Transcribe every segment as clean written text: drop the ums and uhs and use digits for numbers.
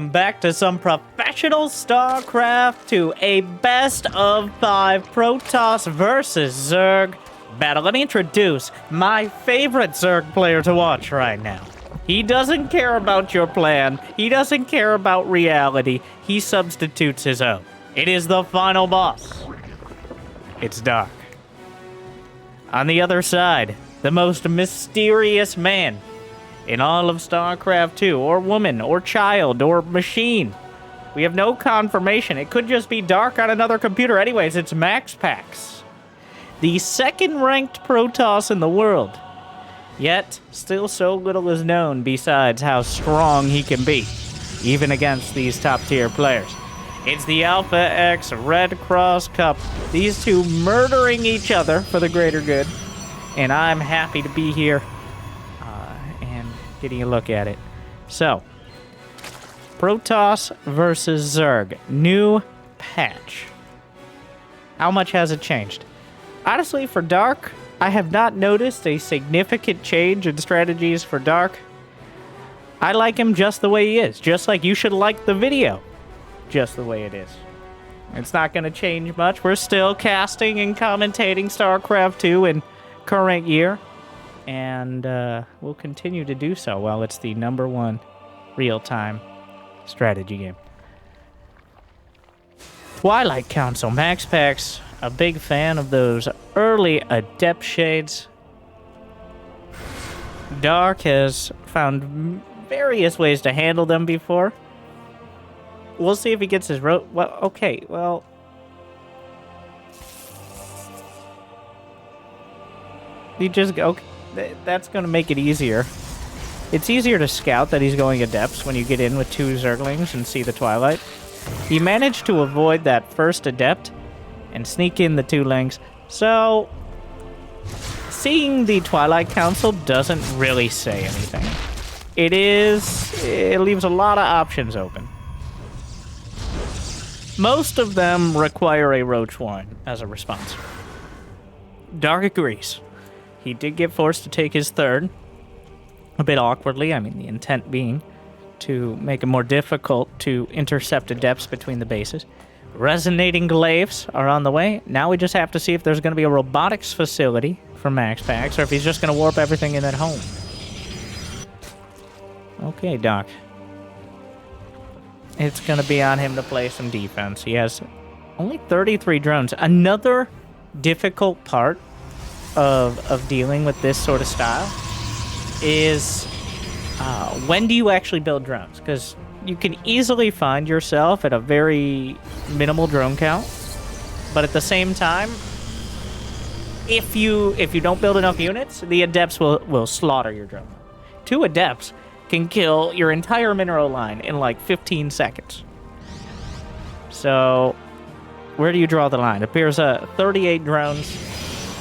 welcome back to some professional StarCraft to a best of 5 Protoss versus Zerg battle. Let me introduce my favorite Zerg player to watch right now. He doesn't care about your plan. He doesn't care about reality. He substitutes his own. It is the final boss. It's Dark. On the other side, the most mysterious man in all of StarCraft 2, or woman, or child, or machine. We have no confirmation. It could just be Dark on another computer. Anyways, it's MaxPax's, the second-ranked Protoss in the world. Yet, still so little is known besides how strong he can be, even against these top-tier players. It's the AlphaX Red Cross Cup. These two murdering each other for the greater good. And I'm happy to be here and getting a look at it. So, Protoss versus Zerg. New patch. How much has it changed? Honestly, for Dark, I have not noticed a significant change in strategies for Dark. I like him just the way he is. Just like you should like the video. Just the way it is. It's not going to change much. We're still casting and commentating StarCraft 2 in current year. And we'll continue to do so while it's the #1 real-time strategy game. Twilight Council. MaxPax's a big fan of those early Adept shades. Dark has found various ways to handle them before. We'll see if he gets his well, okay, well. You just go. That's going to make it easier. It's easier to scout that he's going Adepts when you get in with 2 Zerglings and see the Twilight. He managed to avoid that first Adept and sneak in the 2 Lings. So, seeing the Twilight Council doesn't really say anything. It leaves a lot of options open. Most of them require a Roach Warren as a response. Dark agrees. He did get forced to take his 3rd. A bit awkwardly, I mean, the intent being to make it more difficult to intercept Adepts between the bases. Resonating Glaives are on the way. Now we just have to see if there's going to be a robotics facility for MaxPax's, or if he's just going to warp everything in at home. Okay, Doc. It's going to be on him to play some defense. He has only 33 drones. Another difficult part of dealing with this sort of style is when do you actually build drones? Because you can easily find yourself at a very minimal drone count, but at the same time, if you don't build enough units, the Adepts will slaughter your drone. 2 Adepts can kill your entire mineral line in like 15 seconds. So, where do you draw the line? It appears 38 drones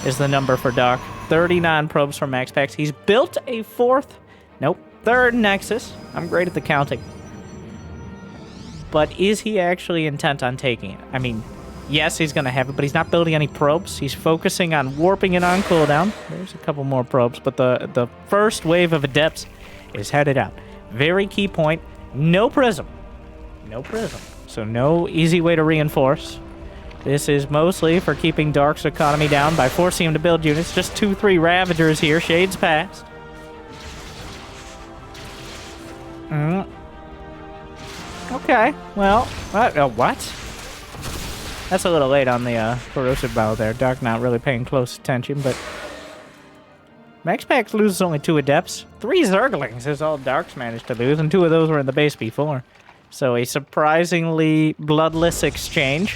is the number for Dark. 39 probes from MaxPax's. He's built a 3rd Nexus. I'm great at the counting. But is he actually intent on taking it? I mean, yes, he's going to have it, but he's not building any probes. He's focusing on warping it on cooldown. There's a couple more probes, but the first wave of Adepts is headed out. Very key point, no prism. No prism. So no easy way to reinforce. This is mostly for keeping Dark's economy down by forcing him to build units. Just 2-3 Ravagers here. Shades passed. Okay, well, what? That's a little late on the corrosive bow there. Dark not really paying close attention, but MaxPax's loses only 2 Adepts. 3 Zerglings is all Dark's managed to lose, and 2 of those were in the base before. So a surprisingly bloodless exchange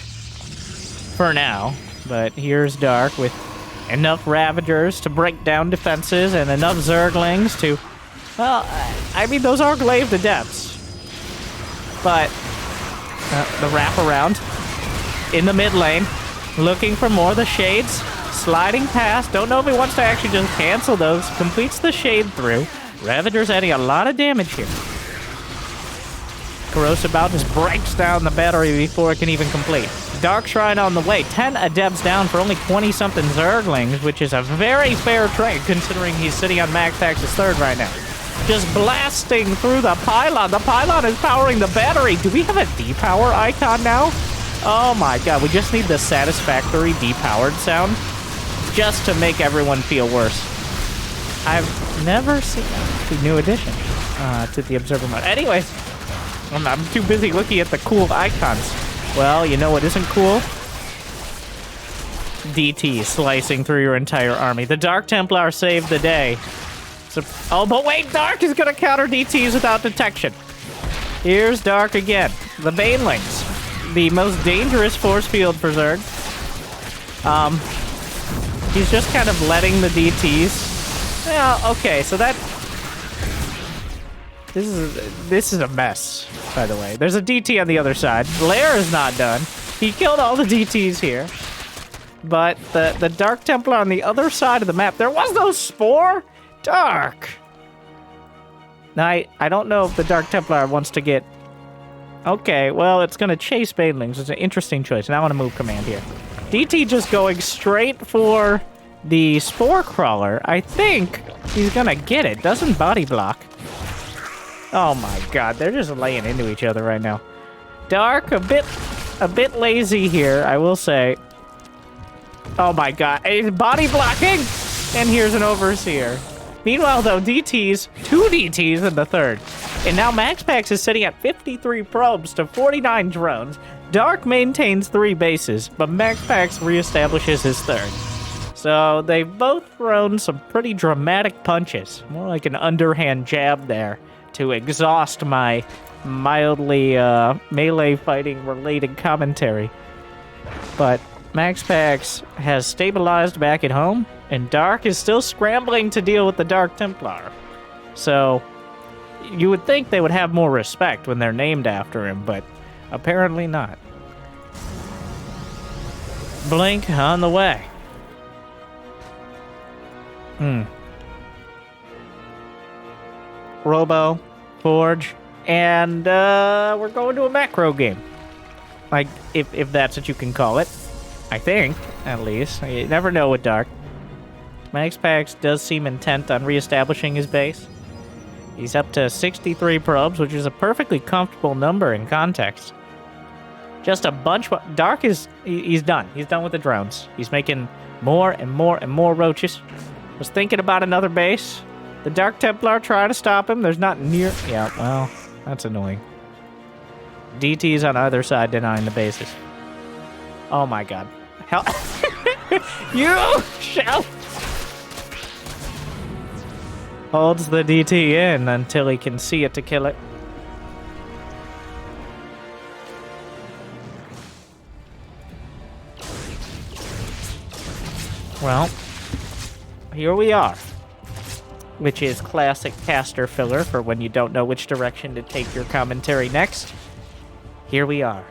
for now. But here's Dark with enough Ravagers to break down defenses and enough Zerglings to... Well, I mean, those are glaved Adepts. But the wraparound in the mid lane, looking for more. The Shades sliding past. Don't know if he wants to actually just cancel those. Completes the Shade through. Ravager's adding a lot of damage here. Corrosive Bow just breaks down the battery before it can even complete. Dark Shrine on the way. 10 Adepts down for only 20-something Zerglings, which is a very fair trade considering he's sitting on MaxPax's 3rd right now. just blasting through the pylon. The pylon is powering the battery. Do we have a depower icon now? Oh my god, we just need the satisfactory depowered sound just to make everyone feel worse. I've never seen the new addition to the observer mode. Anyways, I'm too busy looking at the cool icons. Well, you know what isn't cool? DT slicing through your entire army. The Dark Templar saved the day. So, oh, but wait, Dark is gonna counter DTs without detection. Here's Dark again. The Banelings. The most dangerous force field for Zerg. He's just kind of letting the DTs. Yeah, okay, so that... This is a mess, by the way. There's a DT on the other side. Lair is not done. He killed all the DTs here. But the Dark Templar on the other side of the map, there was no Spore? Dark! Now, I don't know if the Dark Templar wants to get... Okay, well, it's going to chase Banelings. It's an interesting choice. Now I want to move command here. DT just going straight for the Spore Crawler. I think he's going to get it. Doesn't body block. Oh my god, they're just laying into each other right now. Dark, a bit lazy here, I will say. Oh my god, he's body blocking! And here's an Overseer. Meanwhile, though, DTs, 2 DTs in the third. And now MaxPax is sitting at 53 probes to 49 drones. Dark maintains 3 bases, but MaxPax reestablishes his third. So they've both thrown some pretty dramatic punches. More like an underhand jab there to exhaust my mildly melee fighting related commentary. But MaxPax has stabilized back at home, and Dark is still scrambling to deal with the Dark Templar. So you would think they would have more respect when they're named after him, but apparently not. Blink on the way. Robo, Forge, and we're going to a macro game. Like, if that's what you can call it. I think, at least. You never know with Dark. MaxPax does seem intent on reestablishing his base. He's up to 63 probes, which is a perfectly comfortable number in context. Just a bunch... Dark is... He's done. He's done with the drones. He's making more and more and more roaches. Was thinking about another base. The Dark Templar trying to stop him. There's not near... Yeah, well, that's annoying. DT's on either side denying the bases. Oh my god. Hell... You shall... Holds the DT in until he can see it to kill it. Well, here we are. Which is classic caster filler for when you don't know which direction to take your commentary next. Here we are.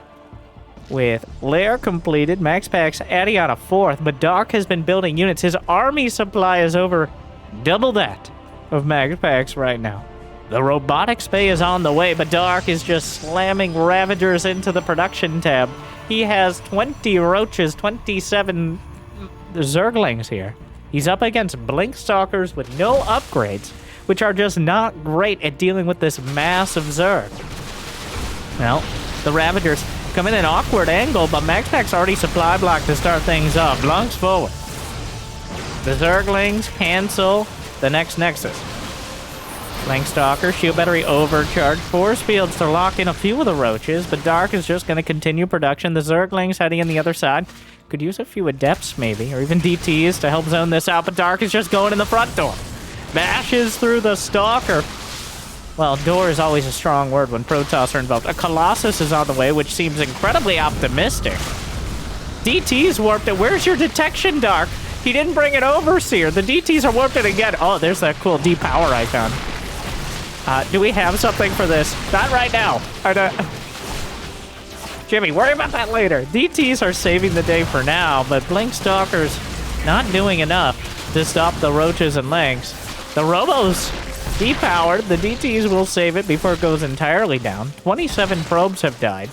With Lair completed, MaxPax adding on a 4th, but Dark has been building units. His army supply is over double that of MaxPax right now. The robotics bay is on the way, but Dark is just slamming Ravagers into the production tab. He has 20 Roaches, 27 Zerglings here. He's up against Blink Stalkers with no upgrades, which are just not great at dealing with this massive Zerg. Well, the Ravagers come in an awkward angle, but MaxPax already supply blocked to start things off. Blunks forward. The Zerglings cancel the next Nexus. Blink Stalker, Shield Battery overcharged. Force Fields to lock in a few of the Roaches, but Dark is just going to continue production. The Zerglings heading in the other side. Could use a few Adepts, maybe, or even DTs to help zone this out, but Dark is just going in the front door. Bashes through the Stalker. Well, door is always a strong word when Protoss are involved. A Colossus is on the way, which seems incredibly optimistic. DT's warped it. Where's your detection, Dark? He didn't bring an Overseer. The DTs are warped it again. Oh, there's that cool depower icon. Do we have something for this? Not right now. Jimmy, worry about that later. DTs are saving the day for now, but Blink Stalker's not doing enough to stop the Roaches and Lynx. The Robos depowered. The DTs will save it before it goes entirely down. 27 probes have died.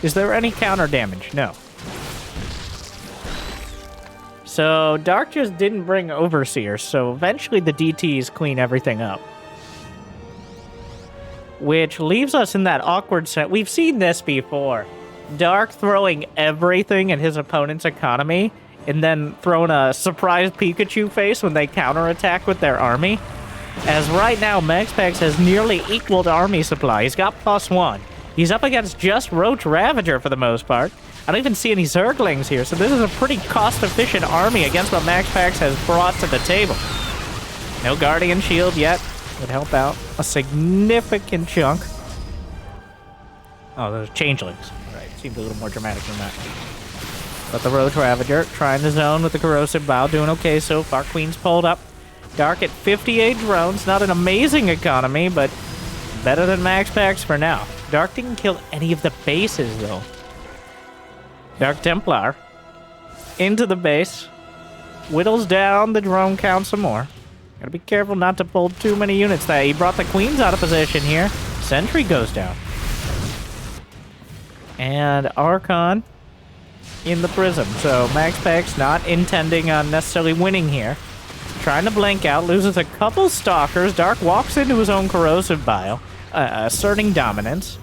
Is there any counter damage? No. So Dark just didn't bring Overseers, so eventually the DTs clean everything up. which leaves us in that awkward set. We've seen this before. Dark throwing everything at his opponent's economy, and then throwing a surprise Pikachu face when they counterattack with their army. As right now, MaxPax has nearly equaled army supply. He's got +1. He's up against just Roach Ravager for the most part. I don't even see any Zerglings here, so this is a pretty cost-efficient army against what MaxPax has brought to the table. No Guardian Shield yet. Would help out a significant chunk. Oh, those Changelings. Right, seemed a little more dramatic than that. But the Roach Ravager trying to zone with the Corrosive Bow, doing okay so far. Queen's pulled up. Dark at 58 drones. Not an amazing economy, but better than MaxPax for now. Dark didn't kill any of the bases, though. Dark Templar into the base. Whittles down the drone count some more. Gotta be careful not to pull too many units there. He brought the Queens out of position here. Sentry goes down. And Archon in the Prism. So MaxPax not intending on necessarily winning here. Trying to blank out, loses a couple Stalkers. Dark walks into his own Corrosive Bile, asserting dominance.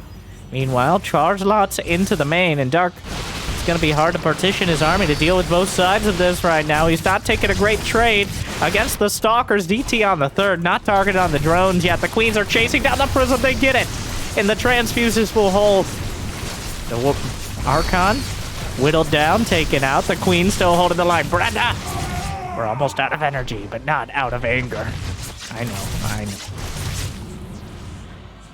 Meanwhile, charge lots into the main, and Dark, it's going to be hard to partition his army to deal with both sides of this right now. He's not taking a great trade against the Stalkers. DT on the third, not targeted on the drones yet. The Queens are chasing down the Prism. They get it, and the Transfuses will hold. The Archon whittled down, taken out. The Queen still holding the line. Brenda! We're almost out of energy, but not out of anger. I know.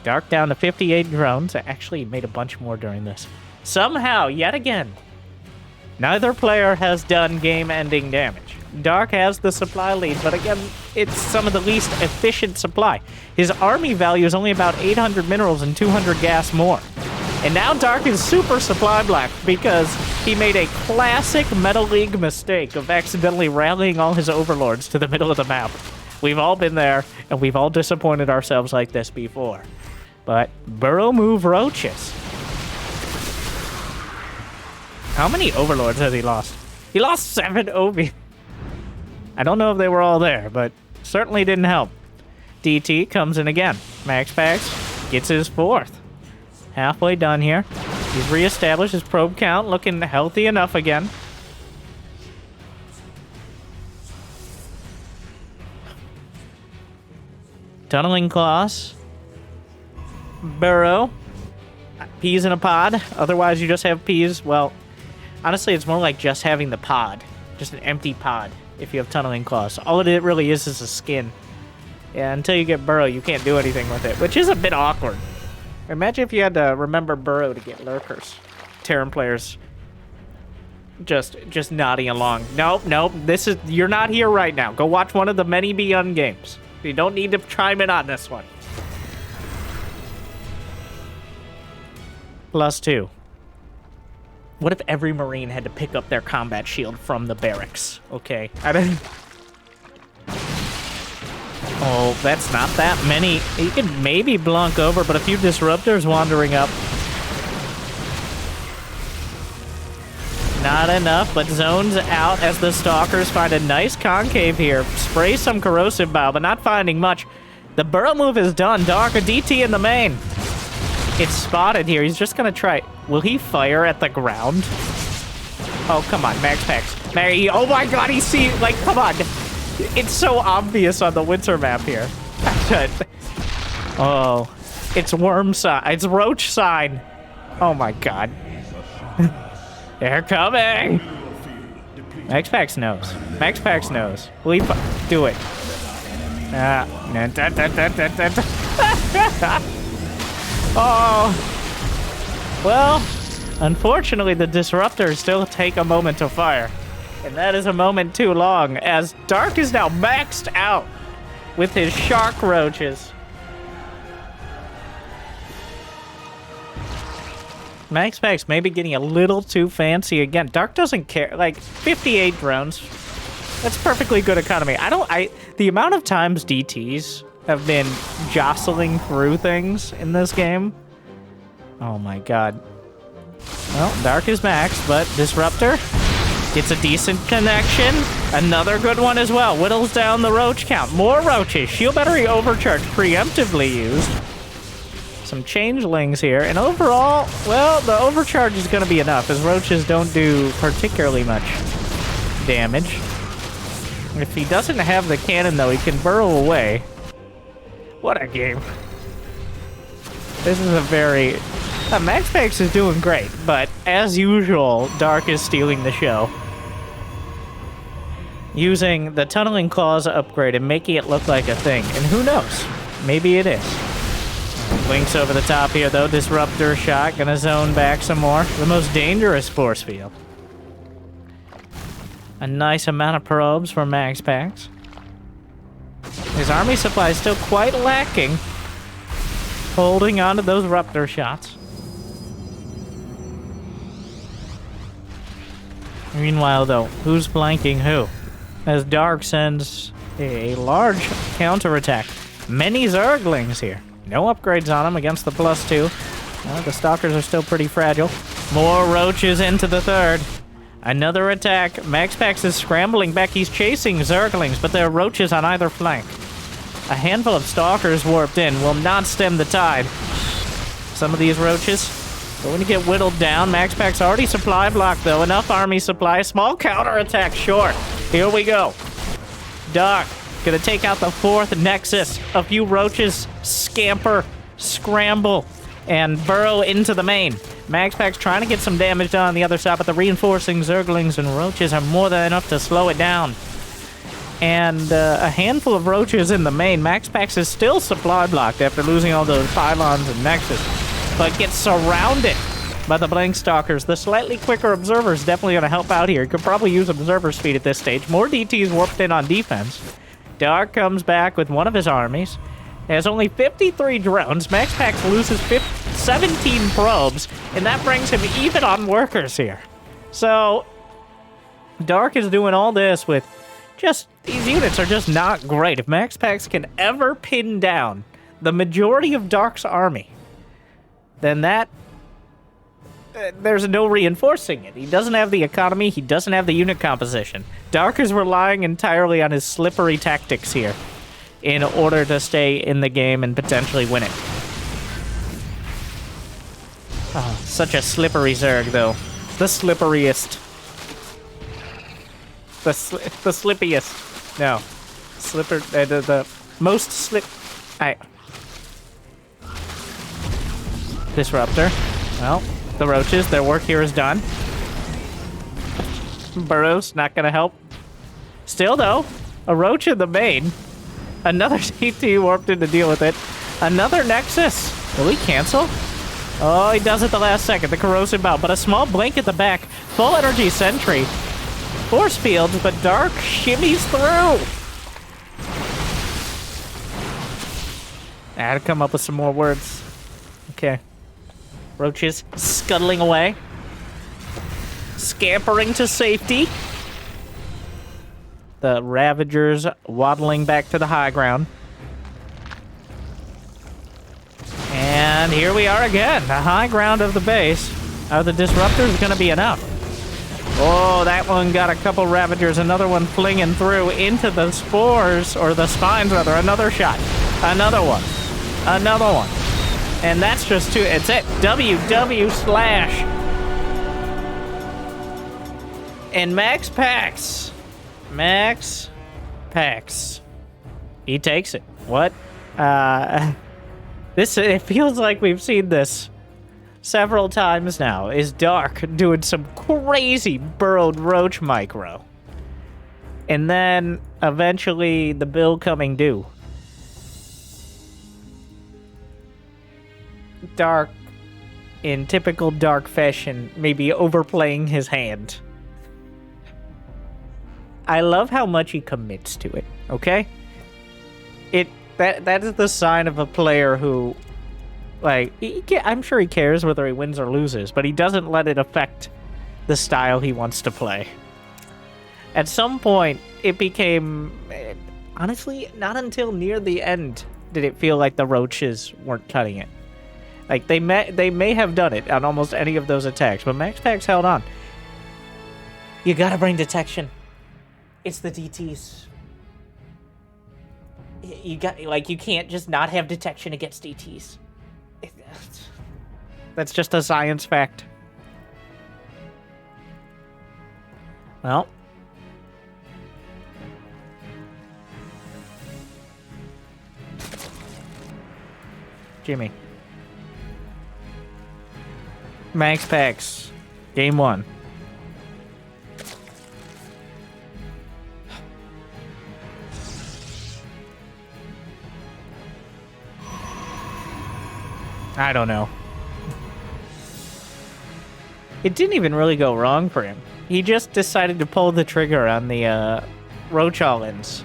Dark down to 58 drones. I actually made a bunch more during this. Somehow, yet again, neither player has done game-ending damage. Dark has the supply lead, but again, it's some of the least efficient supply. His army value is only about 800 minerals and 200 gas more. And now Dark is super supply black because he made a classic Meta League mistake of accidentally rallying all his overlords to the middle of the map. We've all been there, and we've all disappointed ourselves like this before. But Burrow move Roaches. How many overlords has he lost? He lost 7 Obi. I don't know if they were all there, but certainly didn't help. DT comes in again. MaxPax gets his 4th. Halfway done here. He's reestablished his probe count, looking healthy enough again. Tunneling Claws. Burrow. Peas in a pod. Otherwise, you just have peas. Well, honestly, it's more like just having the pod. Just an empty pod if you have Tunneling Claws. All it really is a skin. Yeah, until you get Burrow, you can't do anything with it, which is a bit awkward. Imagine if you had to remember Burrow to get Lurkers. Terran players just nodding along. Nope. You're not here right now. Go watch one of the many Beyond games. You don't need to chime in on this one. +2. What if every Marine had to pick up their combat shield from the barracks? Okay. Oh, that's not that many. You could maybe blunk over, but a few disruptors wandering up. Not enough, but zones out as the Stalkers find a nice concave here. Spray some Corrosive Bow, but not finding much. The Burrow move is done. Dark, a DT in the main. It's spotted here. He's just going to try. Will he fire at the ground? Oh, come on, MaxPax. Oh my god, he sees. Like, come on. It's so obvious on the winter map here. Oh, it's worm sign. It's roach sign. Oh my god. They're coming. MaxPax knows. MaxPax knows. Will he do it? Oh. Well, unfortunately, the disruptors still take a moment to fire. And that is a moment too long, as Dark is now maxed out with his shark roaches. MaxPax may be getting a little too fancy again. Dark doesn't care. Like, 58 drones. That's perfectly good economy. The amount of times DTs have been jostling through things in this game. Oh my god. Well, Dark is maxed, but Disruptor gets a decent connection. Another good one as well. Whittles down the roach count. More roaches. Shield battery overcharge preemptively used. Some changelings here, and overall, well, the overcharge is going to be enough, as roaches don't do particularly much damage. If he doesn't have the cannon, though, he can burrow away. What a game. This is a very... MaxPax's is doing great, but as usual, Dark is stealing the show. Using the Tunneling Claws upgrade and making it look like a thing. And who knows? Maybe it is. Links over the top here, though. Disruptor shot. Gonna zone back some more. The most dangerous force field. A nice amount of probes for MaxPax. His army supply is still quite lacking. Holding on to those Ruptor shots. Meanwhile, though, who's flanking who? As Dark sends a large counterattack. Many Zerglings here. No upgrades on them against the +2. The Stalkers are still pretty fragile. More roaches into the third. Another attack. MaxPax is scrambling back. He's chasing Zerglings, but there are roaches on either flank. A handful of Stalkers warped in will not stem the tide. Some of these roaches going to get whittled down. MaxPax already supply blocked, though. Enough army supply. Small counterattack short. Here we go. Dark gonna take out the fourth Nexus. A few roaches scamper, scramble, and burrow into the main. MaxPax trying to get some damage done on the other side, but the reinforcing Zerglings and roaches are more than enough to slow it down. And a handful of roaches in the main. MaxPax is still supply blocked after losing all those pylons and Nexus, but gets surrounded by the Blank Stalkers. The slightly quicker Observer's definitely gonna help out here. You could probably use Observer speed at this stage. More DTs warped in on defense. Dark comes back with one of his armies. Has only 53 drones. MaxPax loses 17 probes, and that brings him even on workers here. So, Dark is doing all this with just... These units are just not great. If MaxPax can ever pin down the majority of Dark's army, then that... there's no reinforcing it. He doesn't have the economy. He doesn't have the unit composition. Dark is relying entirely on his slippery tactics here in order to stay in the game and potentially win it. Oh, such a slippery Zerg, though. The slipperiest. The slippiest. No. Slipper... the most slip... Disruptor. Well... The roaches, their work here is done. Burrows, not gonna help. Still, though, a roach in the main. Another CT warped in to deal with it. Another Nexus. Will he cancel? Oh, he does it the last second. The corrosive bout, but a small blink at the back. Full energy sentry. Force fields, but Dark shimmies through. I had to come up with some more words. Okay. Roaches scuttling away. Scampering to safety. The Ravagers waddling back to the high ground. And here we are again. The high ground of the base. Are the Disruptors going to be enough? Oh, that one got a couple Ravagers. Another one flinging through into the spores. Or the spines, rather. Another shot. Another one. Another one. And that's just two. It's it. WW slash. And MaxPax. MaxPax. He takes it. What? It feels like we've seen this several times now. Is Dark doing some crazy burrowed roach micro. And then eventually the bill coming due. Dark, in typical Dark fashion, maybe overplaying his hand. I love how much he commits to it, okay? That is the sign of a player who, like, I'm sure he cares whether he wins or loses, but he doesn't let it affect the style he wants to play. At some point, it became, honestly, not until near the end did it feel like the roaches weren't cutting it. Like, they may have done it on almost any of those attacks, but MaxPax held on. You gotta bring detection. It's the DTs. You can't just not have detection against DTs. That's just a science fact. Well. Jimmy. MaxPax's. Game 1. I don't know. It didn't even really go wrong for him. He just decided to pull the trigger on the roach all-ins.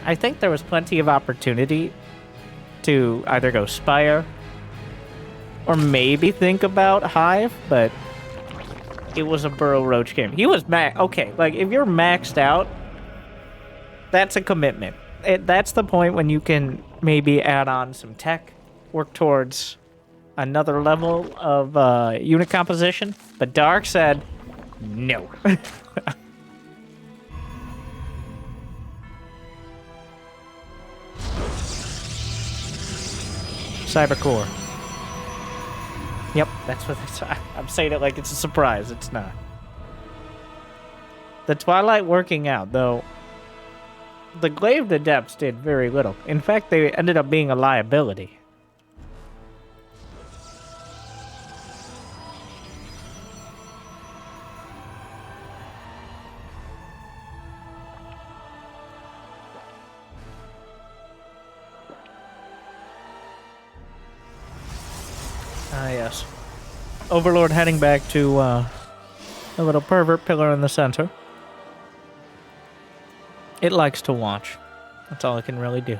I think there was plenty of opportunity to either go Spire or maybe think about Hive, but it was a Burrow Roach game. He was okay, like if you're maxed out, that's a commitment. That's the point when you can maybe add on some tech, work towards another level of unit composition. But Dark said no. Cybercore. Yep, that's what it's. I'm saying it like it's a surprise. It's not. The Twilight working out, though. The Glaive Adepts did very little. In fact, they ended up being a liability. Ah, yes. Overlord heading back to the little pervert pillar in the center. It likes to watch. That's all it can really do.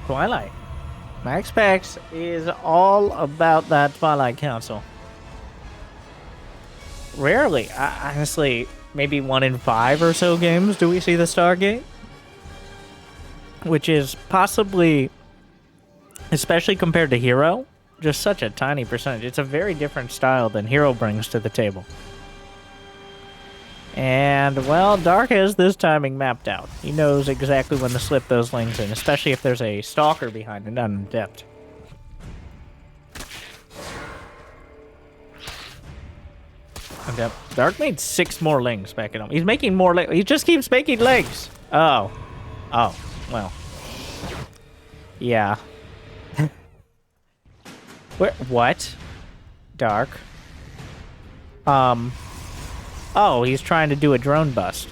Twilight. MaxPax's is all about that Twilight Council. Rarely, honestly, maybe 1 in 5 or so games do we see the Stargate. Which is possibly, especially compared to Hero, just such a tiny percentage. It's a very different style than Hero brings to the table. And, well, Dark has this timing mapped out. He knows exactly when to slip those lings in, especially if there's a Stalker behind it on Adept. Dark made 6 more lings back at home. He's making more lings. He just keeps making legs. Oh. Oh. Well. Yeah. What? Dark. Oh, he's trying to do a drone bust.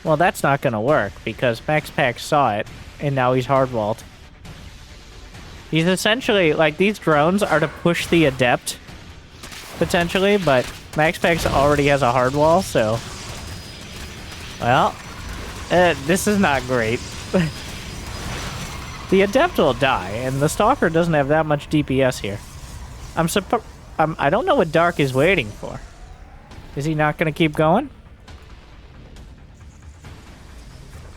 Well, that's not gonna work, because MaxPax saw it, and now he's hardwalled. He's essentially, like, these drones are to push the Adept, potentially, but MaxPax already has a hardwall, so... Well, this is not great. The Adept will die, and the Stalker doesn't have that much DPS here. I don't know what Dark is waiting for. Is he not going to keep going?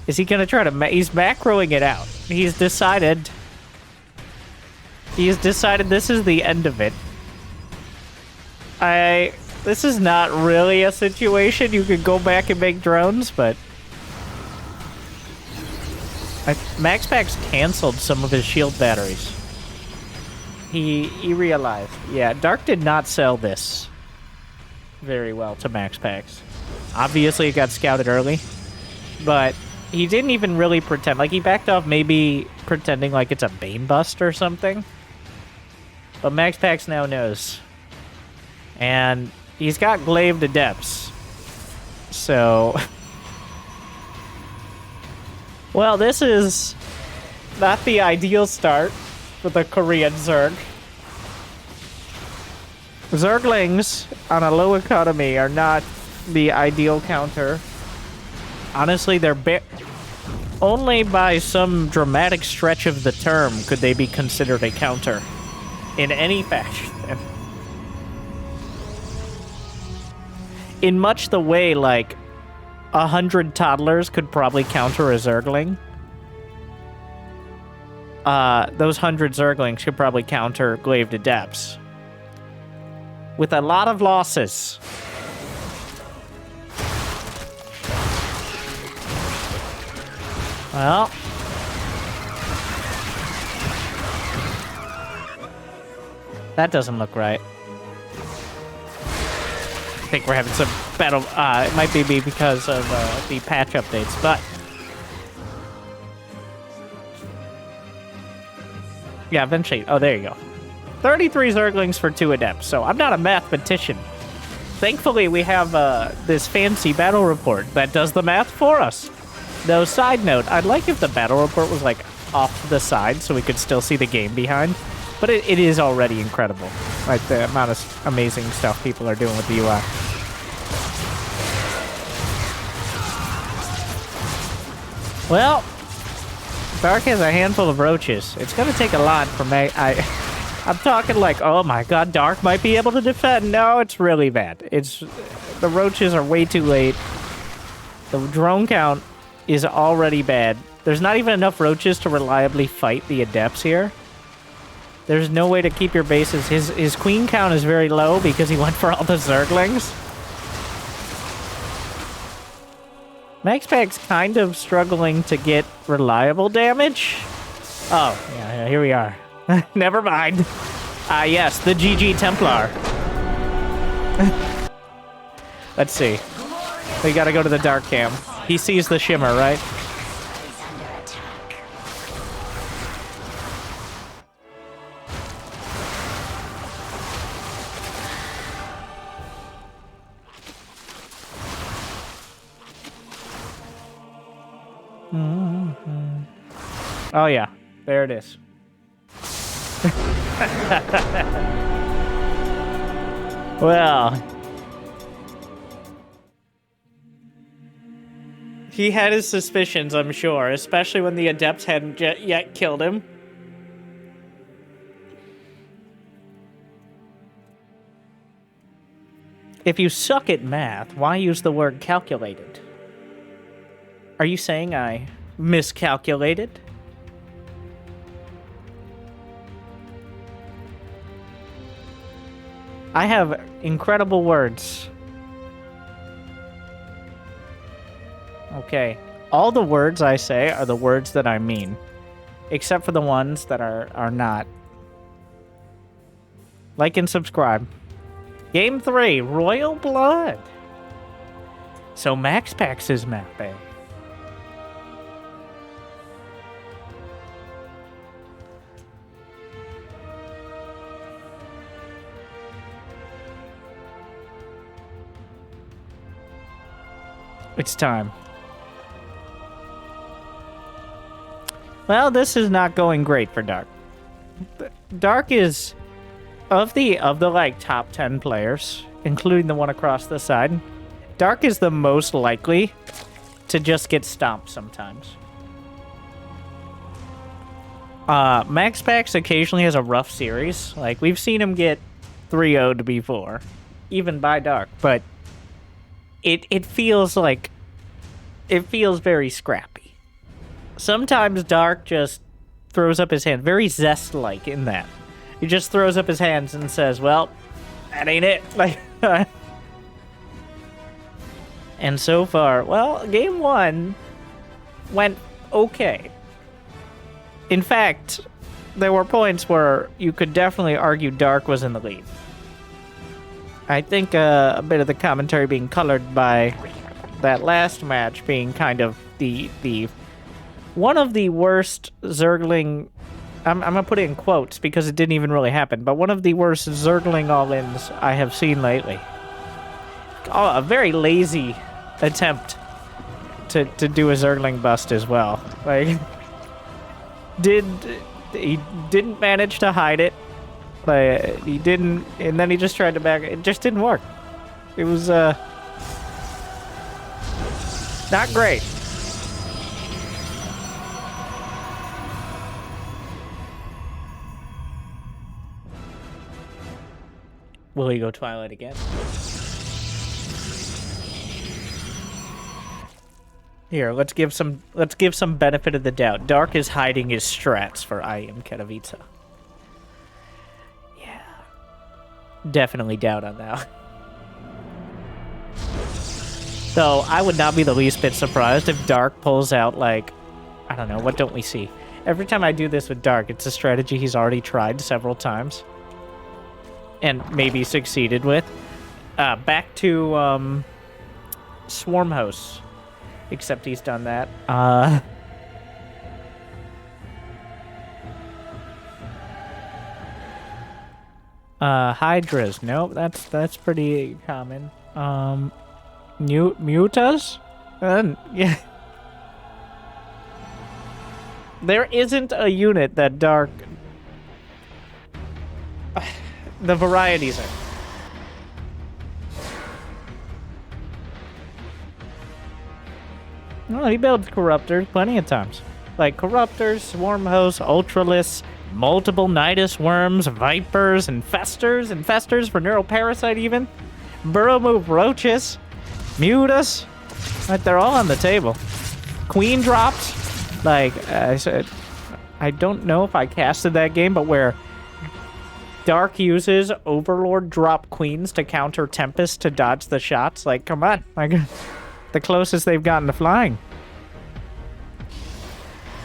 Is he going to try to... He's macroing it out. He's decided this is the end of it. This is not really a situation you could go back and make drones, but... MaxPax canceled some of his shield batteries. He realized. Yeah, Dark did not sell this very well to MaxPax. Obviously, it got scouted early, but he didn't even really pretend. Like, he backed off maybe pretending like it's a Bane bust or something. But MaxPax now knows. And he's got Glaive Adepts. So... Well, this is not the ideal start for the Korean Zerg. Zerglings on a low economy are not the ideal counter. Honestly, they're only by some dramatic stretch of the term could they be considered a counter in any fashion. In much the way, like, 100 toddlers could probably counter a Zergling. Those 100 Zerglings could probably counter Glaive Adepts. With a lot of losses. Well. That doesn't look right. I think we're having some battle. It might be because of the patch updates, but yeah, eventually. Oh, there you go. 33 Zerglings for 2 Adepts. So I'm not a mathematician. Thankfully, we have this fancy battle report that does the math for us. Though, side note, I'd like if the battle report was like off to the side so we could still see the game behind. But it is already incredible, like the amount of amazing stuff people are doing with the UI. Well, Dark has a handful of roaches. It's gonna take a lot for me. I'm talking like, oh my god, Dark might be able to defend. No, it's really bad. The roaches are way too late. The drone count is already bad. There's not even enough roaches to reliably fight the Adepts here. There's no way to keep your bases. His queen count is very low because he went for all the Zerglings. MaxPax's kind of struggling to get reliable damage. Oh, yeah, here we are. Never mind. Yes, the GG Templar. Let's see. We gotta go to the Dark Cam. He sees the shimmer, right? Oh yeah, there it is. Well, he had his suspicions, I'm sure, especially when the Adepts hadn't yet killed him. If you suck at math, why use the word calculated? Are you saying I miscalculated? I have incredible words. Okay. All the words I say are the words that I mean. Except for the ones that are not. Like and subscribe. Game 3, Royal Blood. So MaxPax's map, eh? It's time. Well, this is not going great for Dark. Dark is of the like top 10 players, including the one across the side. Dark is the most likely to just get stomped sometimes. MaxPax occasionally has a rough series. Like, we've seen him get 3-0'd before, even by Dark, but it feels like, it feels very scrappy. Sometimes Dark just throws up his hand, very Zest-like in that. He just throws up his hands and says, well, that ain't it. Like, and so far, well, game 1 went okay. In fact, there were points where you could definitely argue Dark was in the lead. I think a bit of the commentary being colored by that last match being kind of the one of the worst Zergling, I'm going to put it in quotes because it didn't even really happen, but one of the worst Zergling all-ins I have seen lately. Oh, a very lazy attempt to do a Zergling bust as well. Like, he didn't manage to hide it. He didn't, and then he just tried to back. It just didn't work. It was not great. Will he go Twilight again? Here, let's give some benefit of the doubt. Dark is hiding his strats for I am Katowice. Definitely doubt on that. Though I would not be the least bit surprised if Dark pulls out like I don't know, what don't we see? Every time I do this with Dark, it's a strategy he's already tried several times. And maybe succeeded with. Back to, Swarm Hosts. Except he's done that. Hydras. Nope, that's pretty common. Mutas? Yeah. There isn't a unit that Dark... The varieties are... Well, he builds Corruptors plenty of times. Like Corruptors, Swarm Hosts, Ultralists, multiple Nidus Worms, Vipers, Infestors for Neuroparasite even. Burrow Move Roaches, Mutas. Like, they're all on the table. Queen drops. Like, I said, I don't know if I casted that game, but where Dark uses Overlord drop Queens to counter Tempest to dodge the shots. Like, come on. Like, the closest they've gotten to flying.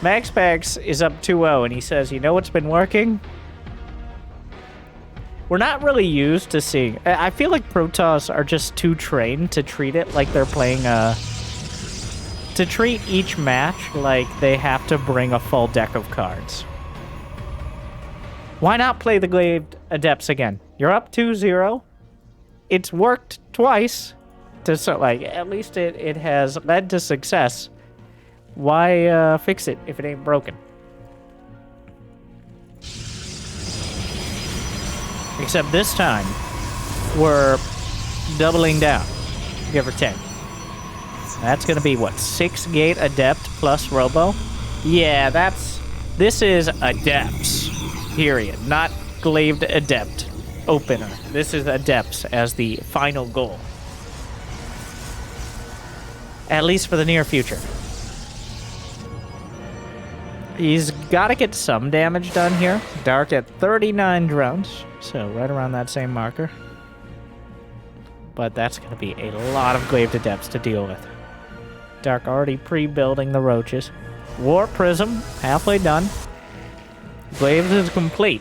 MaxPax's is up 2-0, and he says, you know what's been working? We're not really used to seeing... I feel like Protoss are just too trained to treat it like they're playing a... To treat each match like they have to bring a full deck of cards. Why not play the Glaive Adepts again? You're up 2-0. It's worked twice. So, like, at least it has led to success. Why fix it if it ain't broken? Except this time, we're doubling down, give or take. That's gonna be, what, 6-gate Adept plus Robo? Yeah, this is Adepts, period. Not Glaved Adept opener. This is Adepts as the final goal. At least for the near future. He's got to get some damage done here. Dark at 39 drones, so right around that same marker. But that's going to be a lot of Glaved Adepts to deal with. Dark already pre-building the roaches. War Prism, halfway done. Glaives is complete.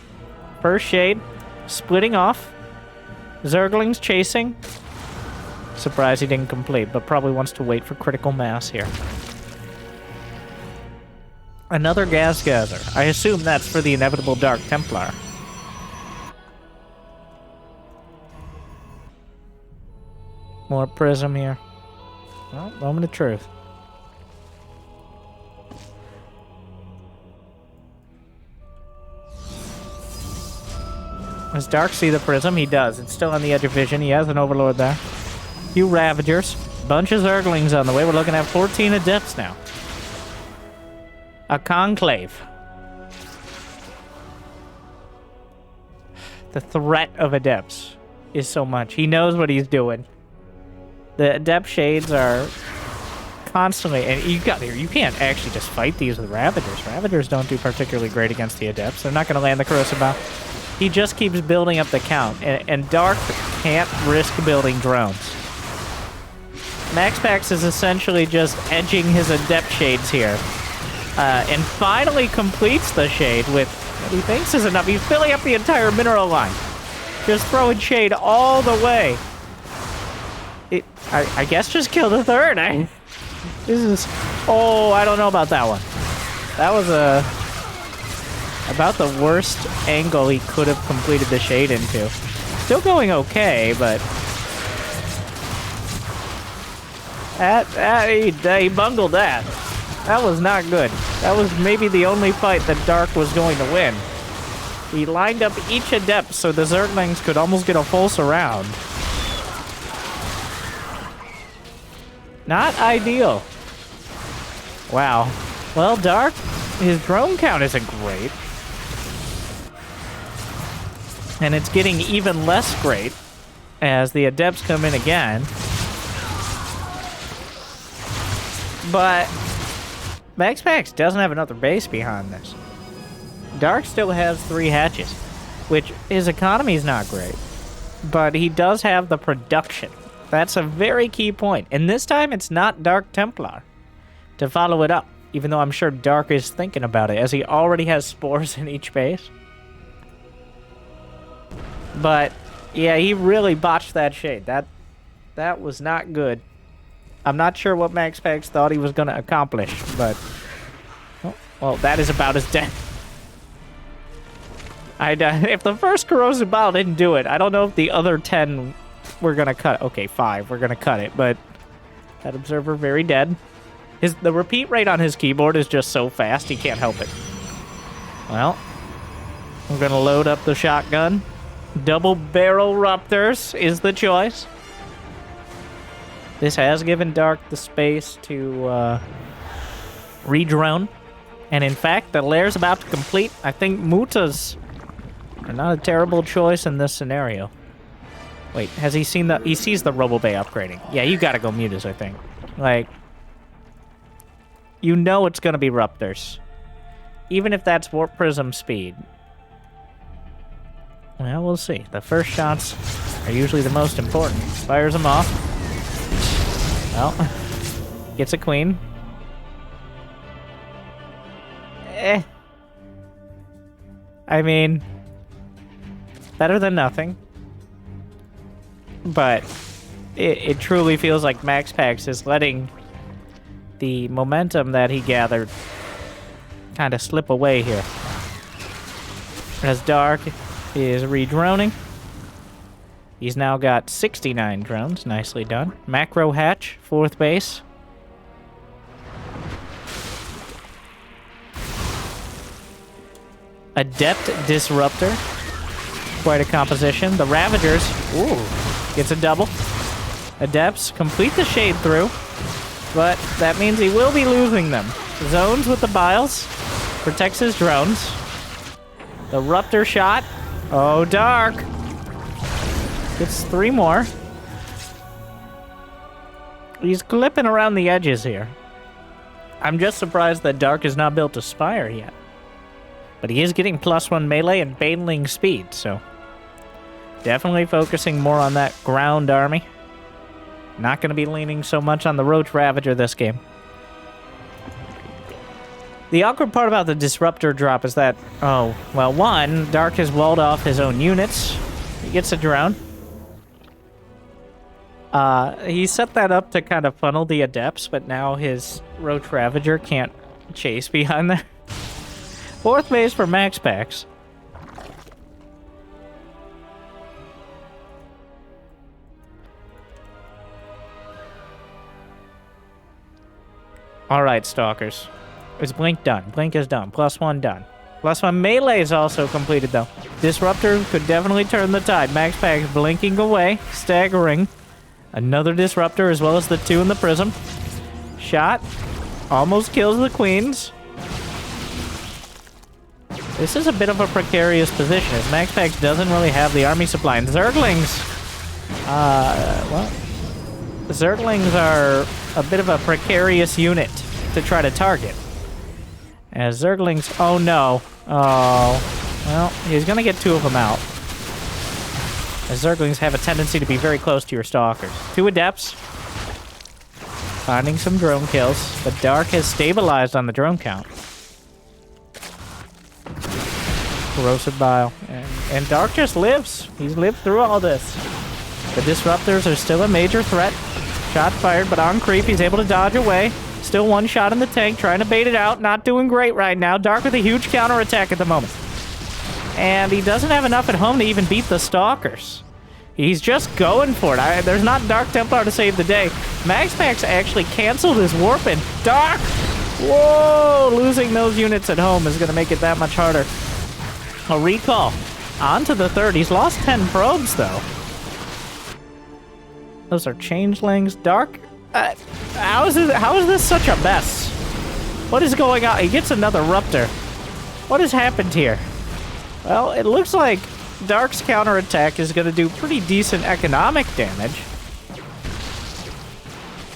First Shade, splitting off. Zerglings chasing. Surprised he didn't complete, but probably wants to wait for critical mass here. Another Gas Gather. I assume that's for the inevitable Dark Templar. More Prism here. Well, moment of truth. Does Dark see the Prism? He does. It's still on the edge of vision. He has an Overlord there. Few Ravagers. Bunch of Zerglings on the way. We're looking at 14 Adepts now. A Conclave. The threat of Adepts is so much. He knows what he's doing. The Adept Shades are constantly... And you got here. You can't actually just fight these with Ravagers. Ravagers don't do particularly great against the Adepts. They're not going to land the Corrosive Bow. He just keeps building up the count. And Dark can't risk building drones. MaxPax's is essentially just edging his Adept Shades here. And finally completes the Shade with what he thinks is enough. He's filling up the entire mineral line. Just throwing Shade all the way. I guess just kill the third. This is... Oh, I don't know about that one. That was about the worst angle he could have completed the Shade into. Still going okay, but... He bungled that. That was not good. That was maybe the only fight that Dark was going to win. He lined up each Adept so the Zerglings could almost get a full surround. Not ideal. Wow. Well, Dark, his drone count isn't great. And it's getting even less great as the Adepts come in again. But MaxPax's doesn't have another base behind this. Dark still has 3 hatches, which his economy is not great. But he does have the production. That's a very key point. And this time, it's not Dark Templar to follow it up. Even though I'm sure Dark is thinking about it, as he already has spores in each base. But, yeah, he really botched that shade. That was not good. I'm not sure what MaxPax thought he was going to accomplish, but... Oh, well, that is about as dead. If the first corrosive bile didn't do it, I don't know if the other 10 were going to cut. Okay, 5 we're going to cut it, but that observer very dead. The repeat rate on his keyboard is just so fast, he can't help it. Well, we're going to load up the shotgun. Double barrel Raptors is the choice. This has given Dark the space to re-drone. And in fact, the lair's about to complete. I think Mutas are not a terrible choice in this scenario. Wait, has he seen the... He sees the Robo Bay upgrading. Yeah, you gotta go Mutas, I think. Like, you know it's gonna be Raptors. Even if that's Warp Prism speed. Well, we'll see. The first shots are usually the most important. Fires them off. Well, gets a queen. I mean, better than nothing. But it truly feels like MaxPax is letting the momentum that he gathered kind of slip away here. As Dark is re-droning. He's now got 69 drones. Nicely done. Macro hatch, 4th base. Adept Disruptor. Quite a composition. The Ravagers. Ooh. Gets a double. Adepts complete the shade through. But that means he will be losing them. Zones with the biles. Protects his drones. The Ruptor shot. Oh, Dark. Gets 3 more. He's clipping around the edges here. I'm just surprised that Dark has not built a Spire yet. But he is getting +1 melee and baneling speed, so... Definitely focusing more on that ground army. Not going to be leaning so much on the Roach Ravager this game. The awkward part about the Disruptor drop is that... Oh, well, one, Dark has walled off his own units. He gets a drone. He set that up to kind of funnel the Adepts, but now his Roach Ravager can't chase behind there. 4th base for MaxPax. Alright, Stalkers. Is Blink done? Blink is done. +1 done. +1 melee is also completed, though. Disruptor could definitely turn the tide. MaxPax blinking away. Staggering. Another Disruptor, as well as the 2 in the Prism. Shot. Almost kills the Queens. This is a bit of a precarious position, as MaxPax doesn't really have the army supply. And Zerglings... well... Zerglings are a bit of a precarious unit to try to target. As Zerglings... Oh, no. Oh. Well, he's gonna get 2 of them out. As Zerglings have a tendency to be very close to your Stalkers. 2 Adepts. Finding some drone kills, but Dark has stabilized on the drone count. Corrosive Bile. And Dark just lives. He's lived through all this. The Disruptors are still a major threat. Shot fired, but on creep, he's able to dodge away. Still 1 shot in the tank, trying to bait it out. Not doing great right now. Dark with a huge counterattack at the moment. And he doesn't have enough at home to even beat the Stalkers. He's just going for it. There's not Dark Templar to save the day. MaxPax actually canceled his warping. Dark! Whoa! Losing those units at home is going to make it that much harder. A recall. On to the 3rd. He's lost 10 probes, though. Those are changelings. Dark? How is this such a mess? What is going on? He gets another Ruptor. What has happened here? Well, it looks like Dark's counterattack is going to do pretty decent economic damage.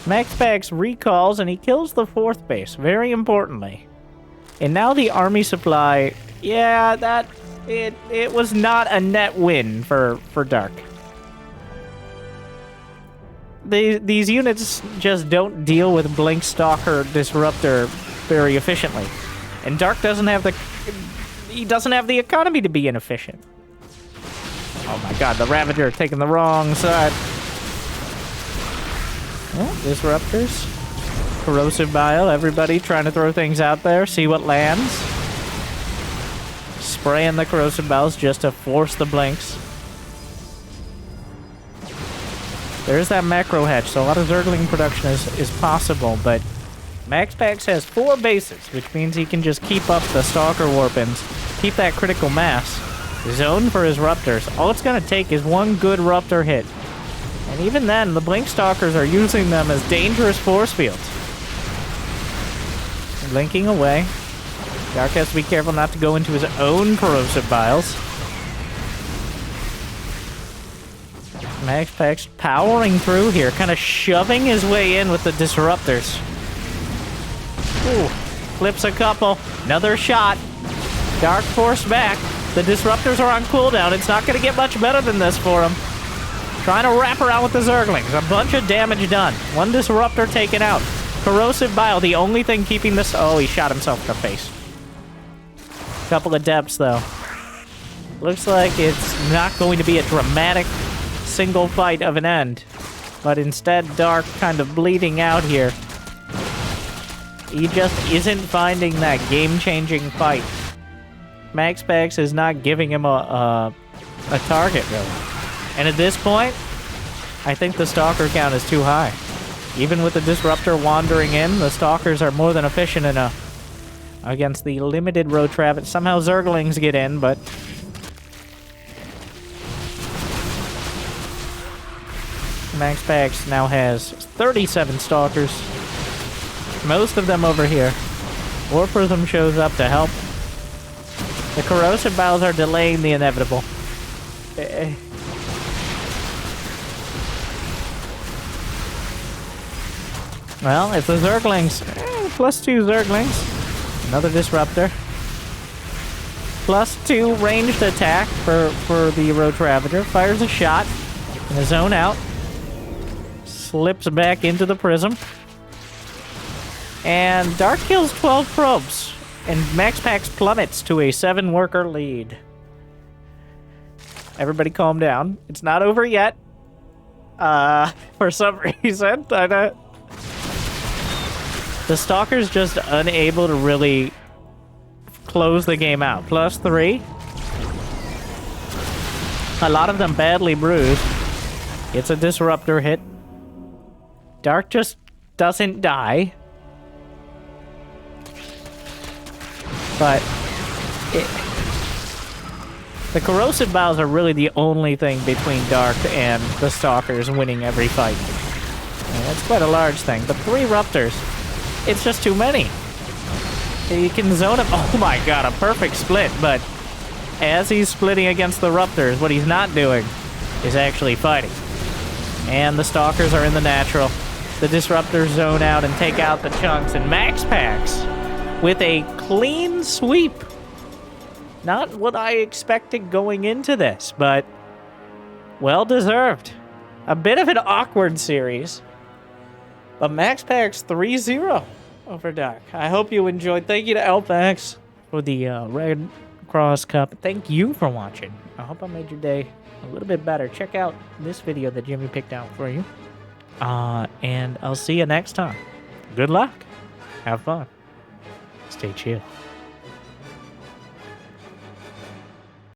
MaxPax recalls, and he kills the 4th base, very importantly. And now the army supply... Yeah, it was not a net win for Dark. These units just don't deal with Blink Stalker Disruptor very efficiently. And Dark doesn't have the... He doesn't have the economy to be inefficient. Oh my god, the Ravager taking the wrong side. Oh, Disruptors. Corrosive Bile, everybody trying to throw things out there, see what lands. Spraying the Corrosive Biles just to force the blinks. There's that macro hatch, so a lot of Zergling production is possible, but MaxPax has 4 bases, which means he can just keep up the Stalker Warpins, keep that critical mass, zone for his Ruptors. All it's going to take is one good Ruptor hit. And even then, the Blink Stalkers are using them as dangerous force fields. Blinking away. Dark has to be careful not to go into his own Corrosive Biles. MaxPax powering through here, kind of shoving his way in with the Disruptors. Ooh, flips a couple. Another shot. Dark forced back. The Disruptors are on cooldown. It's not going to get much better than this for him. Trying to wrap around with the Zerglings. A bunch of damage done. One Disruptor taken out. Corrosive Bile, the only thing keeping this... Oh, he shot himself in the face. Couple of Depths, though. Looks like it's not going to be a dramatic single fight of an end. But instead, Dark kind of bleeding out here. He just isn't finding that game-changing fight. MaxPax is not giving him a target, really. And at this point, I think the Stalker count is too high. Even with the Disruptor wandering in, the Stalkers are more than efficient enough against the limited road traffic. Somehow Zerglings get in, but... MaxPax now has 37 Stalkers. Most of them over here. War Prism shows up to help. The Corrosive Biles are delaying the inevitable. Well, it's the Zerglings. +2 Zerglings. Another Disruptor. +2 ranged attack for the Road Ravager. Fires a shot. In a zone out. Slips back into the Prism. And Dark kills 12 probes. And MaxPax plummets to a 7-worker lead. Everybody calm down. It's not over yet. For some reason. The Stalker's just unable to really close the game out. +3. A lot of them badly bruised. It's a Disruptor hit. Dark just doesn't die. But the Corrosive Biles are really the only thing between Dark and the Stalkers winning every fight. And that's quite a large thing. But 3 Ruptors, it's just too many. You can zone him. Oh my god, a perfect split. But as he's splitting against the Ruptors, what he's not doing is actually fighting. And the Stalkers are in the natural. The Disruptors zone out and take out the chunks. And MaxPax with a clean sweep. Not what I expected going into this, but well-deserved. A bit of an awkward series. But MaxPax 3-0 over Dark. I hope you enjoyed. Thank you to AlphaX for the Red Cross Cup. Thank you for watching. I hope I made your day a little bit better. Check out this video that Jimmy picked out for you. And I'll see you next time. Good luck. Have fun. Stay chill.